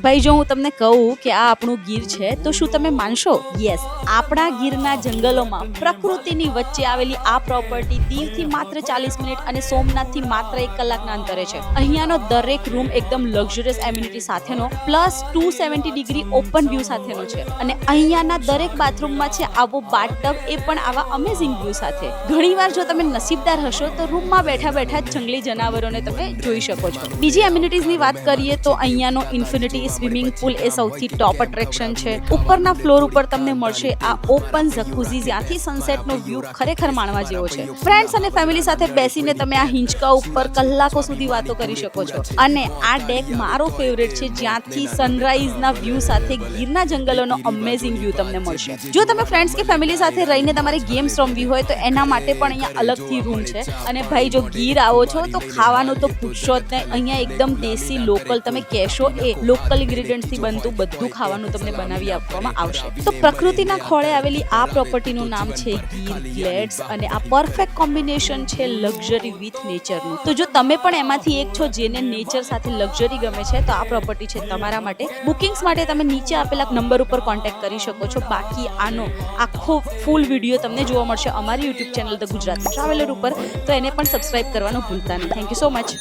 ભાઈ જો હું તમને કહું કે આ આપણું ગીર છે તો શું તમે માનશો? યસ, આપણા ગીરના જંગલોમાં પ્રકૃતિની વચ્ચે આવેલી આ પ્રોપર્ટી દીવથી માત્ર 40 મિનિટ અને સોમનાથથી માત્ર 1 કલાકના અંતરે છે. અહીંયાનો દરેક રૂમ એકદમ લક્ઝરિયસ એમ્યુનિટી સાથેનો પ્લસ 270 ડિગ્રી ઓપન વ્યૂ સાથેનો છે અને અહીંયાના દરેક બાથરૂમમાં છે આવો બાથટબ, એ પણ આવા અમેઝિંગ વ્યૂ સાથે. ઘણીવાર જો તમે નસીબદાર હશો તો રૂમમાં બેઠા બેઠા જ જંગલી જનાવરોને તમે જોઈ શકો છો. બીજી એમ્યુનિટીઝની વાત કરીએ તો અહીંયાનો ઇન્ફિનિટી સ્વિમિંગ પુલ એ સૌથી ટોપ અટ્રેક્શન છે. ઉપરના ફ્લોર ઉપર તમને મળશે આ ઓપન જકુઝી, જ્યાંથી સનસેટનો વ્યૂ ખરેખર માણવા જેવો છે. ફ્રેન્ડ્સ અને ફેમિલી સાથે બેસીને તમે આ હિંચકા ઉપર કલાકો સુધી વાતો કરી શકો છો. અને આ ડેક મારો ફેવરેટ છે, જ્યાંથી સનરાઈઝના વ્યૂ સાથે ગીરના જંગલોનો અમેઝિંગ વ્યૂ તમને મળશે. જો તમે ફ્રેન્ડ્સ કે ફેમિલી સાથે રહીને તમારે ગેમ્સ રમવી હોય તો એના માટે પણ અહીંયા અલગથી રૂમ છે. અને ભાઈ જો ગીર આવો છો તો ખાવાનું તો પૂછશો જ નહીં. અહીંયા એકદમ દેશી લોકલ, તમે કહેશો એ લોકલ ઇન્ગ્રેડિયન્ટ્સથી બનતું બધું ખાવાનું તમને બનાવી આપવામાં આવશે. તો પ્રકૃતિના ખોળે આવેલી આ પ્રોપર્ટીનું નામ છે ગીર ગ્લેડ્સ અને આ પરફેક્ટ કોમ્બિનેશન છે લક્ઝરી વિથ નેચરનું. તો જો તમે પણ એમાંથી એક છો જેને નેચર સાથે લક્ઝરી ગમે છે તો આ પ્રોપર્ટી છે તમારા માટે. બુકિંગ્સ માટે તમે નીચે આપેલા નંબર ઉપર કોન્ટેક્ટ કરી શકો છો. બાકી આનો આખો ફૂલ વિડીયો તમને જોવા મળશે અમારી YouTube channel the Gujarati traveller ઉપર, તો એને પણ સબસ્ક્રાઇબ કરવાનું ભૂલતા નહીં. Thank you so much.